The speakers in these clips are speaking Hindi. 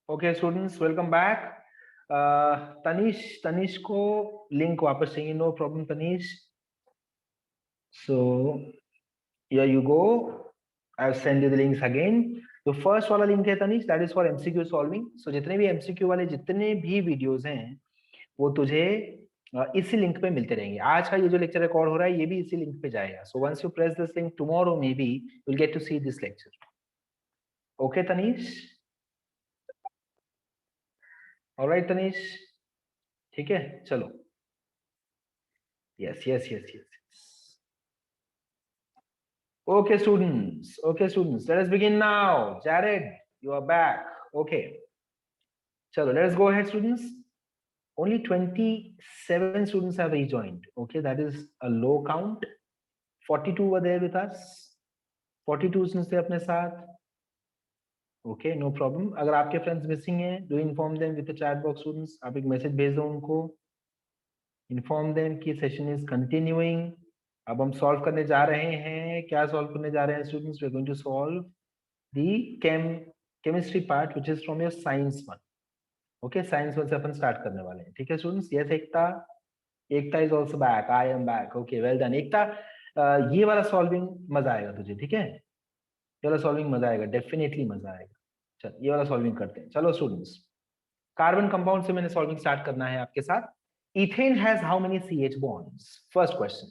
Okay students, welcome back. Tanish को लिंक वापस चाहिए। No problem Tanish. So here you go, I send you the links again. तो फर्स्ट वाला लिंक है Tanish, that is for MCQ solving. So जितने भी एमसीक्यू वाले जितने भी वीडियोस हैं वो तुझे इसी लिंक पे मिलते रहेंगे। आज का ये जो लेक्चर रिकॉर्ड हो रहा है ये भी इसी लिंक पे जाएगा। So once you press this link tomorrow maybe you will get to see this lecture. Okay Tanish, alright Tanish, ठीक है चलो। Yes yes yes yes. Okay, students. Okay, students. Let us begin now. Jared, you are back. Okay. Chalo, let us go ahead, students. Only 27 students have rejoined. Okay, that is a low count. 42 were there with us. 42 students थे अपने साथ. Okay, no problem. अगर आपके friends missing हैं, do inform them with the chat box, students. आप एक message भेज दो उनको. Inform them कि session is continuing. अब हम solve करने जा रहे हैं. क्या solve करने जा रहे हैं, students? We are going to solve the chemistry part which is from your science one. Okay, science one से अपन start करने वाले हैं. ठीक है students? Yes Ekta is also back. I am back. Okay, well done एकता. ये वाला solving मजा आएगा तुझे. ठीक है, ये वाला solving मजा आएगा, definitely मजा आएगा. चल ये वाला solving करते हैं. चलो students, कार्बन कंपाउंड से मैंने solving start करना है आपके साथ. Ethane has how many CH bonds? First question.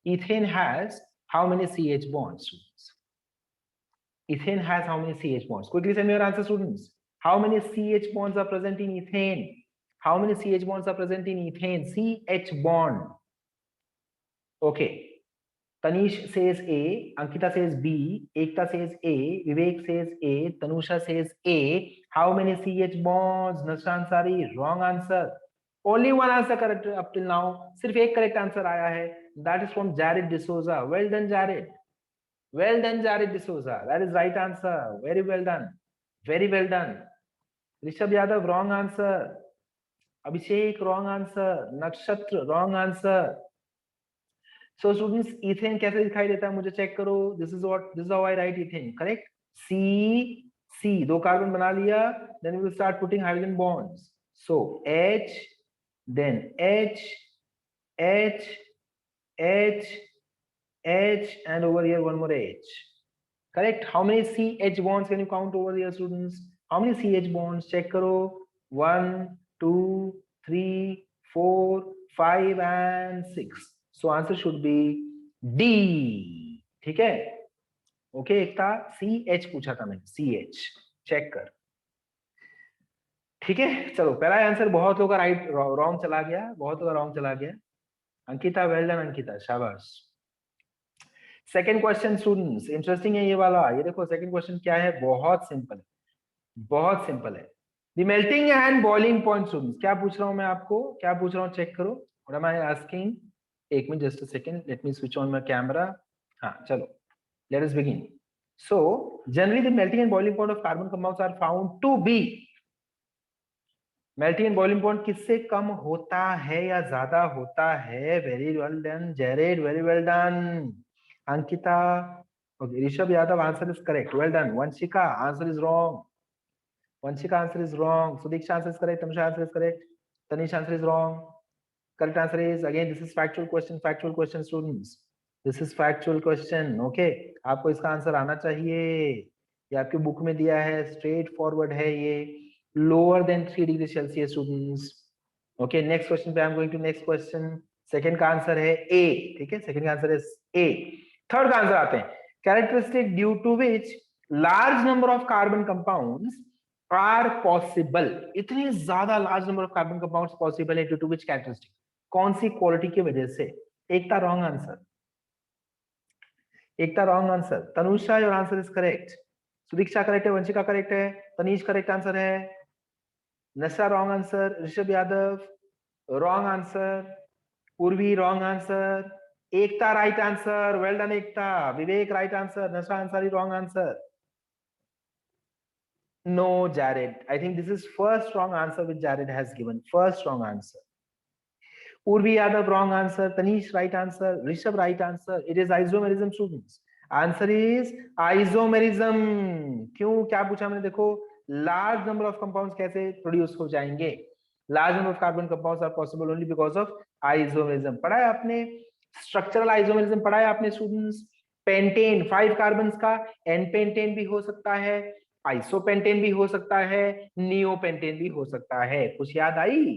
Ethane has how many CH bonds, students? Ethane has how many CH bonds? Quickly send me your answer, students. How many CH bonds are present in ethane? How many CH bonds are present in ethane? CH bond. Okay. Tanish says A, Ankita says B, Ekta says A, Vivek says A, Tanusha says A. How many CH bonds? Nasra Ansari, wrong answer. Only one answer correct up till now. सिर्फ एक correct answer आया है. That is from Jared D'Souza. Well done, Jared. Well done, Jared D'Souza. That is right answer. Very well done. Very well done. Rishabh Yadav, wrong answer. Abhishek, wrong answer. Nakshatra, wrong answer. So students, ethane कैसे दिखाई देता है मुझे चेक करो. This is how I write ethane. Correct? C, दो कार्बन बना लिया. Then we will start putting hydrogen bonds. So H, then H, H, H, H, and over here one more H. Correct? How many CH bonds can you count over here, students? How many CH bonds? Check karo. 1, 2, 3, 4, 5 and 6. So answer should be D. ठीक है? ओके एकता, CH पूछा था मैंने. CH चेक कर. ठीक है चलो, पहला आंसर बहुत लोगों का राइट रॉन्ग चला गया. बहुत लोगों का रॉन्ग चला गया. अंकिता, वेल डन अंकिता, शाबाश. सेकेंड क्वेश्चन स्टूडेंट्स, इंटरेस्टिंग है ये वाला. ये देखो सेकेंड क्वेश्चन क्या है, बहुत सिंपल है. बहुत सिंपल है. The melting and boiling point students. क्या पूछ रहा हूं मैं आपको, क्या पूछ रहा हूं चेक करो. What am I asking? एक minute, just a second, let me switch on my camera. हाँ चलो, let us begin. So generally the melting and boiling point of carbon compounds are found to be. Melting and boiling point किससे कम होता है या ज्यादा होता है? Very well done Jared, very well done. Ankita, okay, Rishabh Yadav, answer is correct. Well done. Vanshika, answer is wrong. Vanshika, answer is wrong. Sudiksha, answer is correct. Tamusha, answer is correct. Tanish, answer is wrong. Correct answer is, again, this is factual question students. This is factual question. Okay, आपको इसका आंसर आना चाहिए. ये आपके बुक में दिया है, स्ट्रेट फॉरवर्ड है ये. Lower then 3 degree celsius students. Okay, next question पे I am going to next question. Second का आंसर है ए. ठीक है, सेकंड का आंसर है ए. थर्ड का आंसर आते हैं. Characteristic due to which large number of carbon compounds are possible. इतने ज्यादा large number of carbon compounds possible है ड्यू टू विच कैरेक्टरिस्टिक, कौन सी क्वालिटी की वजह से? Ekta wrong answer. Ekta wrong answer. Tanusha, your answer is correct. Sudiksha correct है. वंशिका करेक्ट है. तनीश करेक्ट आंसर है. Nasha wrong answer. Rishabh Yadav wrong answer. Purvi wrong answer. Ekta right answer. Well done एकता. विवेक राइट आंसर. नशा Ansari wrong answer. No, Jared. I think this is first wrong answer which Jared has given. First wrong answer. Urvi Yadav wrong answer. Tanish right answer. Rishabh right answer. It is isomerism students. Answer is isomerism. क्यों, क्या पूछा मैंने देखो. लार्ज नंबर ऑफ कंपाउंड्स कैसे प्रोड्यूस हो जाएंगे? Large number of carbon compounds are possible only because of isomerism. पढ़ा है आपने स्ट्रक्चरल आइसोमेरिज्म, पढ़ा है आपने स्टूडेंट्स? पेंटेन 5 कार्बन का एन पेंटेन भी हो सकता है, आइसोपेंटेन भी हो सकता है, नियोपेंटेन भी हो सकता है। कुछ याद आई?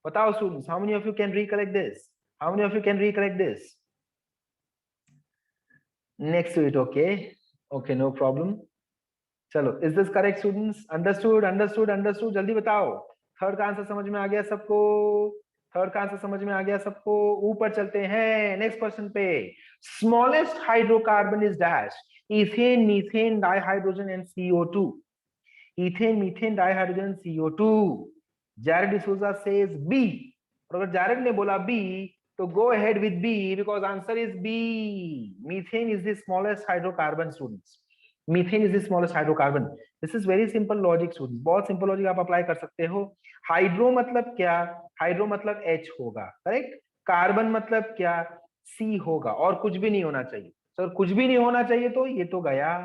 बताओ students, how many of you can recollect this? How many of you can recollect this? Next to it, okay okay, no problem. चलो, is this correct students? Understood understood understood, जल्दी बताओ। थर्ड का आंसर समझ में आ गया सबको? थर्ड का आंसर समझ में आ गया सबको? ऊपर चलते हैं नेक्स्ट क्वेश्चन पे। Smallest hydrocarbon is dash? Ethane, methane, dihydrogen and CO2। Ethane, methane, dihydrogen, CO2। Jared D'Souza says B. और अगर जैरेड ने बोला बी तो go ahead with B because answer is B. Methane is the smallest hydrocarbon students. Methane is the smallest hydrocarbon. This is very simple logic students, बहुत सिंपल लॉजिक आप अप्लाई कर सकते हो। हाइड्रो मतलब क्या? हाइड्रो मतलब H होगा, करेक्ट। कार्बन मतलब क्या? C होगा, और कुछ भी नहीं होना चाहिए। सर कुछ भी नहीं होना चाहिए तो ये तो गया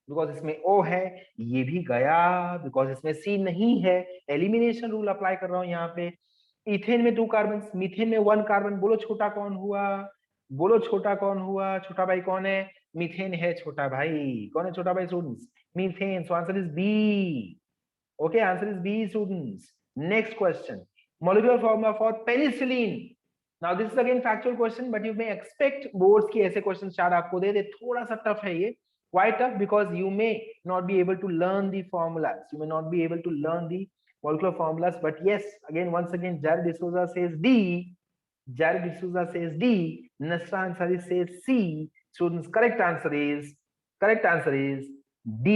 बिकॉज इसमें O है, ये भी गया बिकॉज इसमें C नहीं है। एलिमिनेशन रूल अप्लाई कर रहा हूं यहाँ पे। इथेन में 2 कार्बन, मीथेन में 1 कार्बन। बोलो छोटा कौन हुआ? बोलो छोटा कौन हुआ? छोटा भाई कौन है? मीथेन है छोटा भाई। कौन है छोटा भाई students? Methane. So answer is B. Okay, answer is B, students. Next question. Molecular formula for penicillin. Now this is again factual question, but you may expect boards की ऐसे questions शायद आपको दे दे। थोड़ा सा tough है ये। Why tough? Because you may not be able to learn the formulas. You may not be able to learn the molecular formulas. But yes, again, once again, Jared D'Souza says D. Jared D'Souza says D. Nasra Ansari says C. Students, correct answer is D.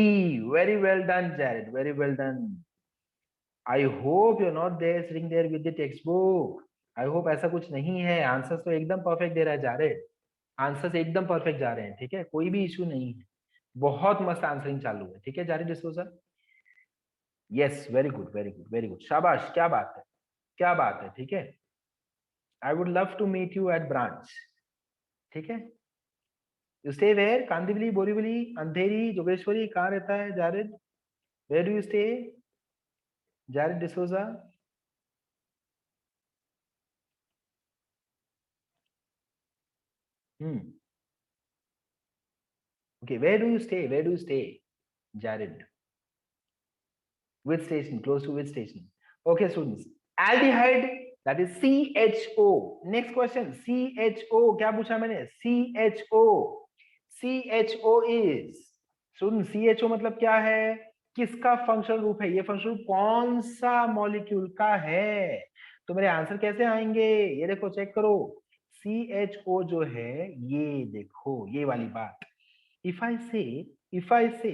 Very well done, Jared. Very well done. I hope you're not there sitting there with the textbook. I hope ऐसा कुछ नहीं है। आंसर्स तो एकदम परफेक्ट दे रहा है जारेड। आंसर्स एकदम परफेक्ट जा रहे हैं, ठीक है, कोई भी इशू नहीं है। बहुत मस्त आंसरिंग चालू है, ठीक है Jared D'Souza. Yes, very good very good very good, शाबाश, क्या बात है, क्या बात है, ठीक है। I would love to meet you at branch, ठीक है। You stay where? Kandivali, Borivali, Andheri, Jogeshwari, कहाँ रहता है Jared? Where do you stay Jared D'Souza? Okay, where do you stay? Where do you stay, Jared? Which station? Close to which station? Okay, students. Aldehyde, that is CHO. Next question. CHO. क्या पूछा मैंने? CHO. CHO is. Students, CHO मतलब क्या है? किसका फंक्शनल ग्रुप है? ये फंक्शनल ग्रुप कौन सा मॉलिक्यूल का है? तो मेरे आंसर कैसे आएंगे? ये देखो, चेक करो। CHO जो है, ये देखो, ये वाली बात। if I say if I say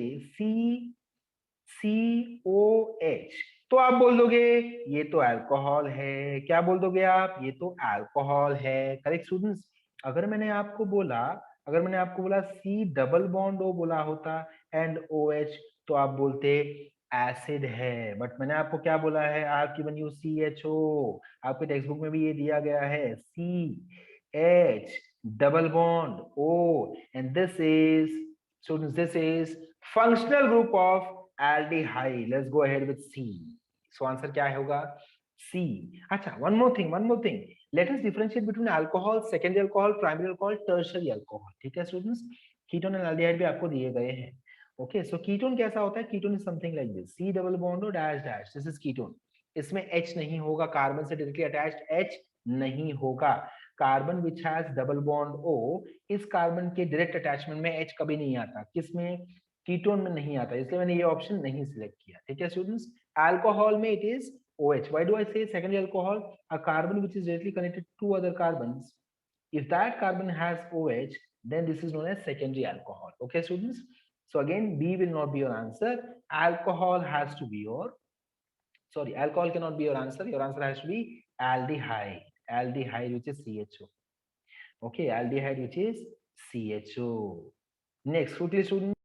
CCOH तो आप बोल दोगे ये तो अल्कोहल है। क्या बोल दोगे आप? ये तो अल्कोहल है, करेक्ट स्टूडेंट्स। अगर मैंने आपको बोला, अगर मैंने आपको बोला C डबल बॉन्ड O बोला होता एंड OH, तो आप बोलते एसिड है। बट मैंने आपको क्या बोला है? आपकी बनी CHO। आपके टेक्स्ट बुक में भी ये दिया गया है, CH double bond O, and this is, students, this is functional group of aldehyde. Let's go ahead with C. So answer क्या होगा? C. अच्छा, one more thing. Let us differentiate between alcohol, secondary alcohol, primary alcohol, tertiary alcohol. ठीक है students? कीटोन एंड एल्डिहाइड भी आपको दिए गए हैं। ओके, सो कीटोन कैसा होता है? Ketone is something like this, C double bond dash dash, this is ketone. इसमें H नहीं होगा, कार्बन से डायरेक्टली अटैच्ड H नहीं होगा। Carbon which has double bond O, इस कार्बन के डायरेक्ट अटैचमेंट में H कभी नहीं आता। किसमें? कीटोन में नहीं आता, इसलिए मैंने ये ऑप्शन नहीं सिलेक्ट किया, ठीक है स्टूडेंट्स। अल्कोहल में it is OH. Why do I say secondary alcohol? A carbon which is directly connected to other carbons. If that carbon has OH, then this is known as secondary alcohol. Okay, students? So again, B will not be your answer. Alcohol has to be your, sorry, alcohol cannot be your answer. Your answer has to be aldehyde. Aldehyde, which is CHO. Okay, aldehyde, which is CHO. Next, quickly, students,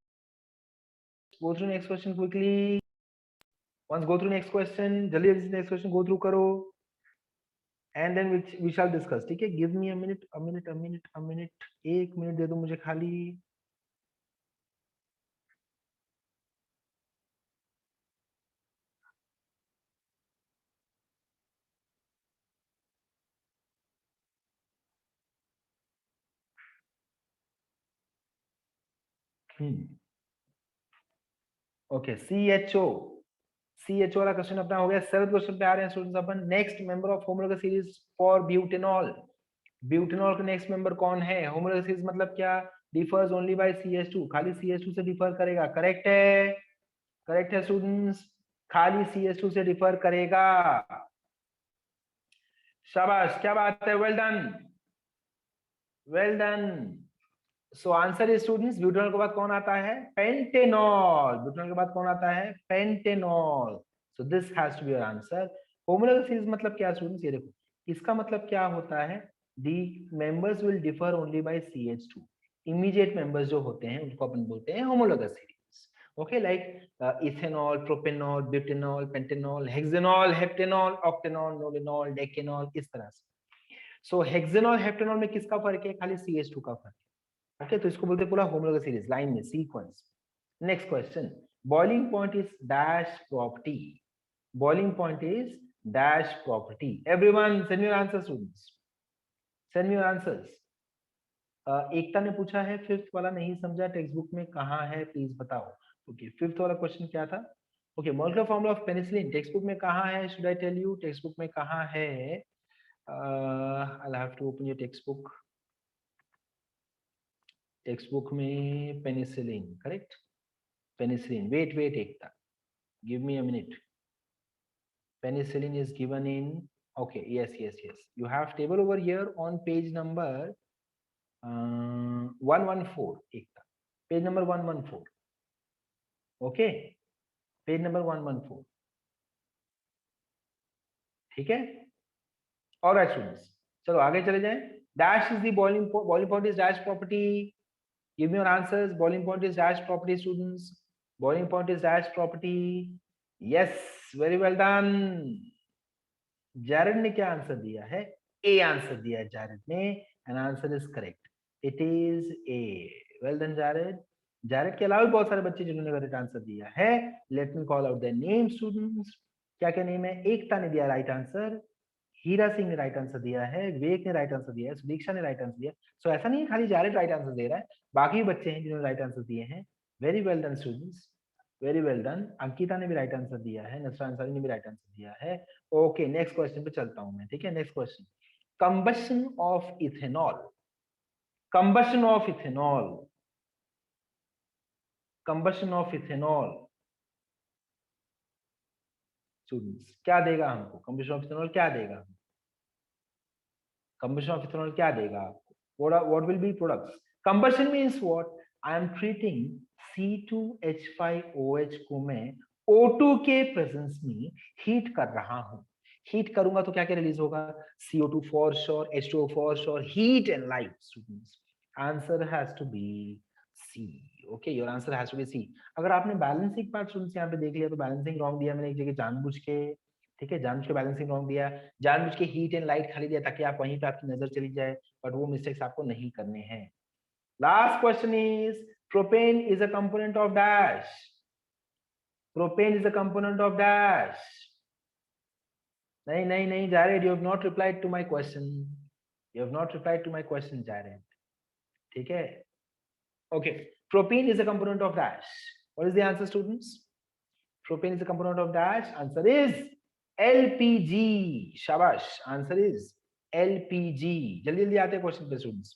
go through next question quickly. Once go through next question, jaldi jaldi next question go through karo, and then we shall discuss. ठीक है? Give me a minute, a minute, a minute, a minute. एक मिनट दे दो मुझे खाली। ओके, CHO वाला क्वेश्चन अपना हो गया। 7th क्वेश्चन पे आ रहे हैं students upon. Next member of homologous series for butanol. Butanol का नेक्स्ट मेंबर कौन है? होमोलॉगस सीरीज मतलब क्या? डिफर्स ओनली बाय CH2, खाली CH2 से डिफर करेगा। करेक्ट है, करेक्ट है स्टूडेंट्स, खाली CH2 से डिफर करेगा। शाबाश, क्या बात है, well done, well done. So answer is students, butanol के बाद कौन आता है? पेंटेनॉल। ब्यूटेनॉल के बाद कौन आता है? Pentanol. So this has to be your answer. Homologous series मतलब क्या स्टूडेंट्स? ये देखो, इसका मतलब क्या होता है? The members will differ only by CH2। Immediate members जो होते हैं उनको अपन बोलते हैं homologous series. Okay, like ethanol, propanol, butanol, pentanol, hexanol, heptanol, octanol, nonanol, decanol, इस तरह से। सो हेक्सेनॉल, हेप्टेनॉल में किसका फर्क है? खाली CH2 का फर्क है। ओके, तो इसको बोलते हैं पूरा होमोलॉगस सीरीज, लाइन में, sequence. Next question, boiling point is dash property. Boiling point is dash property. Everyone send your answer students, send your answers. Ekta ने पूछा है, फिफ्थ वाला नहीं समझा, टेक्स्ट बुक में कहाँ है प्लीज बताओ। ओके, फिफ्थ वाला क्वेश्चन क्या था? Okay, molecular formula of penicillin text book में कहाँ है? Should I tell you text book में कहाँ है? I have to open your text book. Text book में penicillin, correct, penicillin. Wait Ekta, give me a minute. Penicillin is given in, okay, yes, you have table over here on page number 114, ekta, page number 114, okay, page number 114, ठीक है। और स्टूडेंट्स चलो आगे चले जाएं। Dash is the boiling point is dash property. Give me your answers. Boiling point is dash property students, boiling point is dash property. Yes, very well done. Jared ने क्या आंसर दिया है? ए आंसर दिया है जैरेड ने, and answer is correct, it is a. Well done Jared. Jared के अलावा बहुत सारे बच्चे जिन्होंने करेक्ट आंसर दिया है। Let me call out their name students. क्या क्या नेम है? एकता ने दिया राइट आंसर, हीरा सिंह ने राइट आंसर दिया है, विवेक ने राइट आंसर दिया है, सुदीक्षा ने राइट आंसर दिया। सो ऐसा नहीं है खाली जैरेड राइट आंसर दे रहा है, बाकी भी बच्चे हैं जिन्होंने राइट आंसर दिए हैं। Very well done students, very well done. Ankita ने भी राइट आंसर दिया है, नसरा अंसारी ने भी राइट आंसर दिया है। ओके, नेक्स्ट क्वेश्चन पे चलता हूं मैं, ठीक है। Next question, combustion of ethanol. Combustion of ethanol, combustion of ethanol students क्या देगा हमको? कंबशन ऑफ इथेनॉल क्या देगा? कंबशन ऑफ इथेनॉल क्या देगा आपको? what will be products? Combustion means what? I am treating C2H5OH को मैं O2 के प्रेजेंस में हीट कर रहा हूं। हीट करूंगा तो क्या क्या रिलीज होगा? CO2 for sure, H2O for sure, heat and light. Students answer has to be C. Okay, your answer has to be C. अगर आपने बैलेंसिंग पार्ट स्टूडेंट्स यहाँ पे देख लिया तो बैलेंसिंग रॉन्ग दिया मैंने एक जगह जानबूझ के, ठीक है, जानबूझ के बैलेंसिंग रॉन्ग दिया, जानबूझ के हीट एंड लाइट खाली दिया ताकि आप वहीं पे आपकी नजर चली जाए, बट वो मिस्टेक्स आपको नहीं करने हैं। Last question is, propane is a component of dash. Propane is a component of dash. नहीं नहीं नहीं Jared, you have not replied to my question, you have not replied to my question Jared, ठीक है। Okay, propane is a component of dash. What is the answer students? Propane is a component of dash. Answer is LPG. शाबाश, आंसर इज LPG। जल्दी जल्दी आते हैं क्वेश्चन पे स्टूडेंट्स,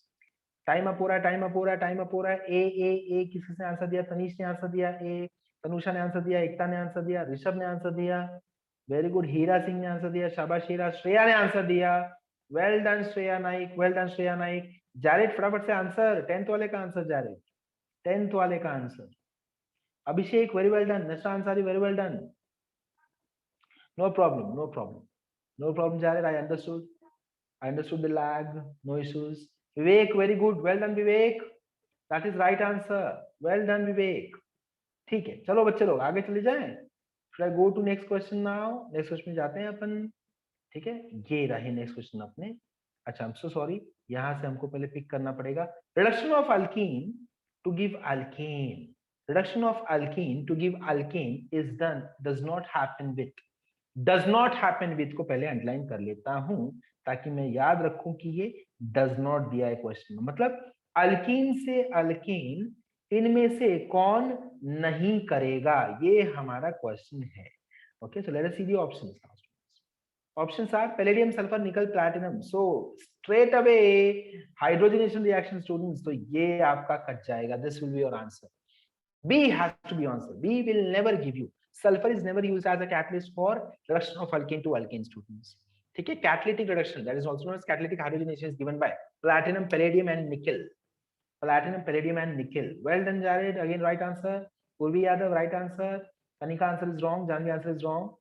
टाइम अप हो रहा है, टाइम अप हो रहा है, टाइम अप हो रहा है। ए किसने आंसर दिया? तनीश ने आंसर दिया ए, तनुषा ने आंसर दिया, एकता ने आंसर दिया, ऋषभ ने आंसर दिया, वेरी गुड, हीरा सिंह ने आंसर दिया, शाबाश हीरा। श्रेया ने आंसर दिया, well done Shreya Naik, well done Shreya Naik. Jared फटाफट से आंसर, 10th वाले का आंसर जारेद, 10th वाले का answer. Abhishek, very well done. Nasra Ansari, very well done. No problem, no problem. No problem, Jared. I understood. I understood the lag. No issues. Vivek, very good. Well done, Vivek. That is right answer. Well done, Vivek. ठीक है, चलो बच्चे लोग आगे चले जाएं। Should I go to next question now? Next question में जाते हैं अपन, ठीक है। ये रहे नेक्स्ट क्वेश्चन अपने। अच्छा, I'm so sorry, यहाँ से हमको पहले पिक करना पड़ेगा। Reduction of alkene to give alkane. Reduction of alkene to give alkane is done, does not happen with, does not happen with को पहले अंडरलाइन कर लेता हूं ताकि मैं याद रखूं कि ये does not दिया है क्वेश्चन में। मतलब अल्कीन से अल्केन इनमें से कौन नहीं करेगा, ये हमारा क्वेश्चन है। Okay, so let us see the options now. Options are palladium, sulfur, nickel, platinum. So straight away hydrogenation reaction students, तो ये आपका कट जाएगा. This will be your answer. B has to be answer. B will never give you. Sulfur is never used as a catalyst for reduction of alkane to alkane students. ठीक है, catalytic reduction, that is also known as catalytic hydrogenation, is given by platinum, palladium and nickel. Platinum, palladium and nickel. Well done, Jared. Again, right answer. Purvi Yadav, right answer. Kanika answer is wrong. Janvi answer is wrong.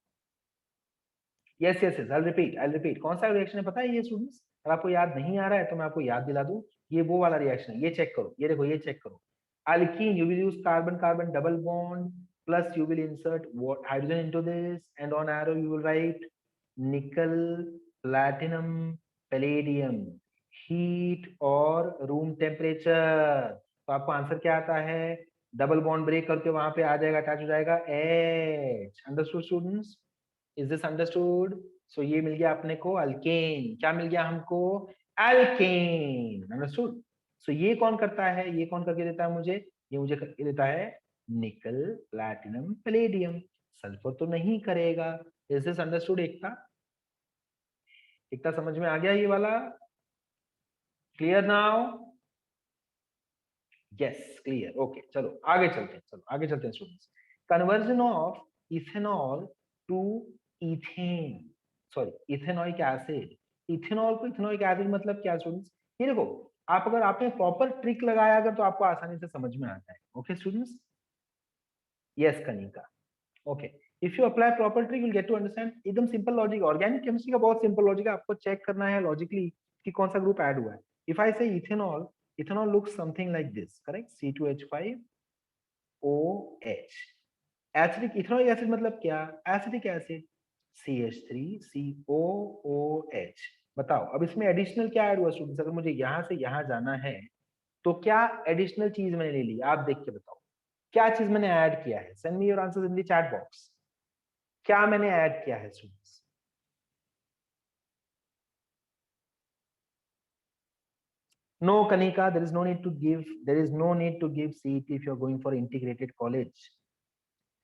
Yes yes yes, I'll repeat. कौन सा रिएक्शन है पता है ये स्टूडेंट्स? अगर आपको याद नहीं आ रहा है तो मैं आपको याद दिला दूं, ये वो वाला रिएक्शन है, ये चेक करो, ये देखो, ये चेक करो. Alkene, you will use carbon carbon double bond, plus you will insert what hydrogen into this, and on arrow you will write nickel, platinum, palladium, heat और रूम टेम्परेचर. तो आपको आंसर क्या आता है? डबल बॉन्ड ब्रेक करके वहां पे आ जाएगा, अटैच हो जाएगा H. Understood students? Is this understood? So ये मिल गया अपने को अल्केन. क्या मिल गया हमको? अल्केन. अंडरस्टूड? सो ये कौन करता है? ये कौन करके देता है मुझे? ये मुझे करके देता है निकल, प्लैटिनम, पैलेडियम. सल्फर तो नहीं करेगा. Is this understood Ekta? Ekta समझ में आ गया ये वाला? Clear now? Yes clear. Okay, चलो आगे चलते हैं. चलो आगे चलते हैं students. Conversion of ethanol to ethane, sorry ethanoic acid. Ethanol को इथेनॉइक एसिड मतलब क्या स्टूडेंट्स? ये देखो, आप अगर आपने प्रॉपर ट्रिक लगाया अगर तो आपको आसानी से समझ में आता है. Okay students? Yes Kanika. Okay, if you apply proper trick will get to understand. एकदम सिंपल लॉजिक, ऑर्गेनिक केमिस्ट्री का बहुत सिंपल लॉजिक है. आपको चेक करना है लॉजिकली कि कौन सा ग्रुप ऐड हुआ है. इफ आई से ethanol, ethanol looks something like this, correct? C2H5OH. Acidic ethanoic acid मतलब क्या? Acidic acid CH3COOH. बताओ अब इसमें एडिशनल क्या ऐड हुआ स्टूडेंट्स? अगर मुझे यहां से यहां जाना है तो क्या एडिशनल चीज मैंने ले ली? आप देख के बताओ क्या चीज मैंने ऐड किया है. Send me your answers in the chat box. क्या मैंने ऐड किया है students? No Kanika, there is no need to give, there is no need to give CET if you are going for integrated college.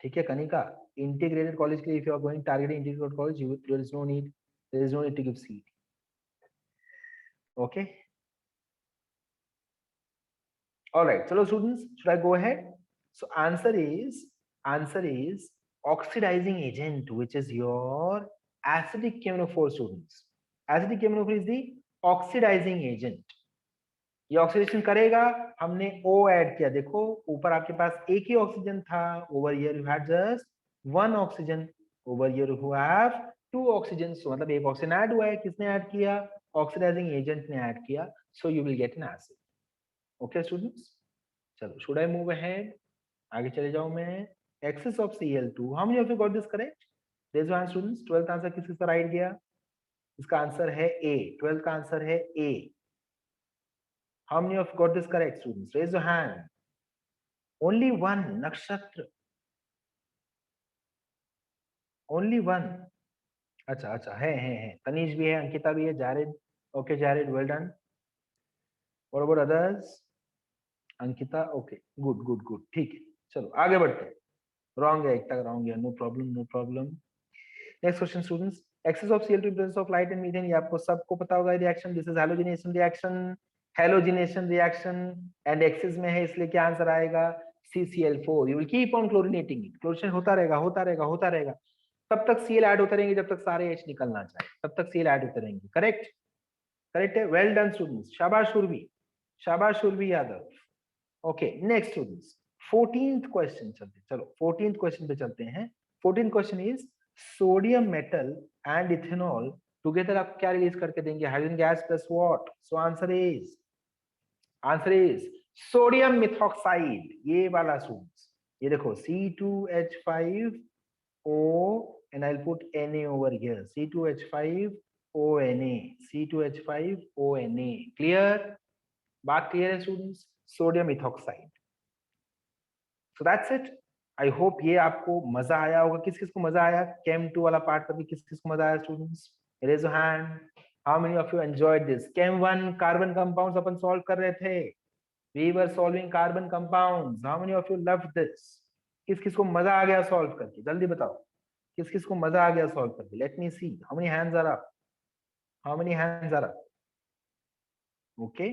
ठीक है कनिका, इंटीग्रेटेड कॉलेज के लिए if you are going targeting integrated college, there is no need, there is no need to give seat. Okay, alright. चलो students, should I go ahead? So answer is oxidising agent which is your acidic KMnO4. Students, acidic KMnO4 is the oxidising agent. ये ऑक्सीडेशन करेगा. हमने O ऐड किया. देखो ऊपर आपके पास एक ही ऑक्सीजन था. Over here you had just one oxygen. Over here you have two oxygen. मतलब एक ऑक्सीजन ऐड हुआ है. किसने ऐड किया? ऑक्सीडाइजिंग एजेंट ने ऐड किया. So you will get an acid. Okay students, चलो शुड आई मूव अहेड? आगे चले जाऊं मैं. Excess of Cl2. How many of you got this correct? Raise your hand students. 12th answer किसका राइट गया? इसका आंसर है A. 12th का आंसर है A. How many of you got this correct, students? Raise your hand. Only one. Nakshatra. Only one. अच्छा अच्छा, है. तनीश भी है, अंकिता भी है, Jared. Okay Jared, well done. What about others? Ankita, okay, good good good, ठीक है. चलो आगे बढ़ते हैं. रॉन्ग है, एक तक रॉन्ग है. No problem, no problem. Next question students. Excess of Cl2 presence of light and methane. ये आपको सबको पता होगा reaction. This is halogenation reaction. Halogenation reaction and excess में है, इसलिए क्या आंसर आएगा? CCl4. You will keep on chlorinating it. Chlorination होता रहेगा, होता रहेगा, होता रहेगा. तब तक Cl ऐड होते रहेंगे जब तक सारे H निकलना चाहे. तब तक Cl ऐड होते रहेंगे. करेक्ट? करेक्ट है. Well done students. शाबाश शुरवी, शाबाश Shurvi Yadav. Okay next students. 14th question चलते. चलो 14th क्वेश्चन पे चलते हैं. 14th question is sodium metal and ethanol together आप क्या रिलीज करके देंगे? Hydrogen gas plus what? So answer is sodium methoxide. ये वाला स्टूडेंट्स, ये देखो C2H5O and I'll put Na over here. C2H5ONa, C2H5ONa. Clear? बात क्लियर है students? Sodium methoxide. So that's it. I hope ये आपको मजा आया होगा. किस किस को मजा आया Chem 2 वाला पार्ट करके? किस किस को मजा आया students? Raise your hand. How many of you enjoyed this? Chem 1 carbon compounds अपन सॉल्व कर रहे थे. We were solving carbon compounds. How many of you loved this? किस किस को मजा आ गया सॉल्व करके? जल्दी बताओ, किस किस को मजा आ गया सॉल्व करके? Let me see how many hands are up. How many hands are up? Okay,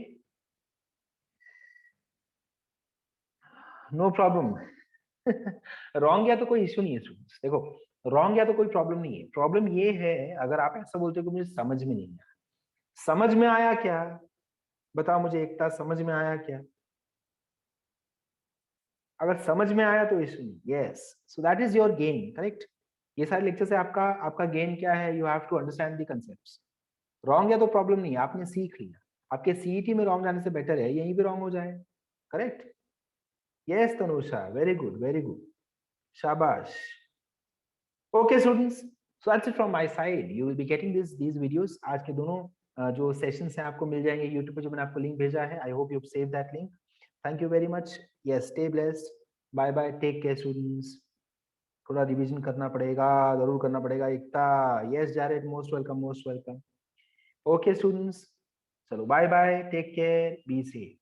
no problem. Wrong या तो कोई इशू नहीं है स्टूडेंट्स. देखो, रॉन्ग या तो कोई प्रॉब्लम नहीं है. प्रॉब्लम ये है अगर आप ऐसा बोलते हो कि मुझे समझ में नहीं आया. समझ में आया क्या? बताओ मुझे एकता, समझ में आया क्या? अगर समझ में आया तो इशू नहीं. Yes, so that is your gain, correct. ये सारे लेक्चर से आपका आपका गेन क्या है? You have to understand the concepts. Wrong या तो प्रॉब्लम नहीं है, आपने सीख लिया. आपके सीईटी में रॉन्ग जाने से बेटर है यहीं भी रॉन्ग हो जाए. Correct. Yes Tanusha, very good, very good. शाबाश. Okay students, so that's it from my side. You will be getting these videos. आज के दोनों जो सेशंस हैं आपको मिल जाएंगे यूट्यूब पे, जो मैंने आपको लिंक भेजा है. I hope you save that link. Thank you very much. Yes, stay blessed. Bye bye, take care students. थोड़ा रिवीजन करना पड़ेगा, जरूर करना पड़ेगा. Ekta, yes Jared, most welcome, most welcome. Okay students, चलो bye bye, take care, be safe.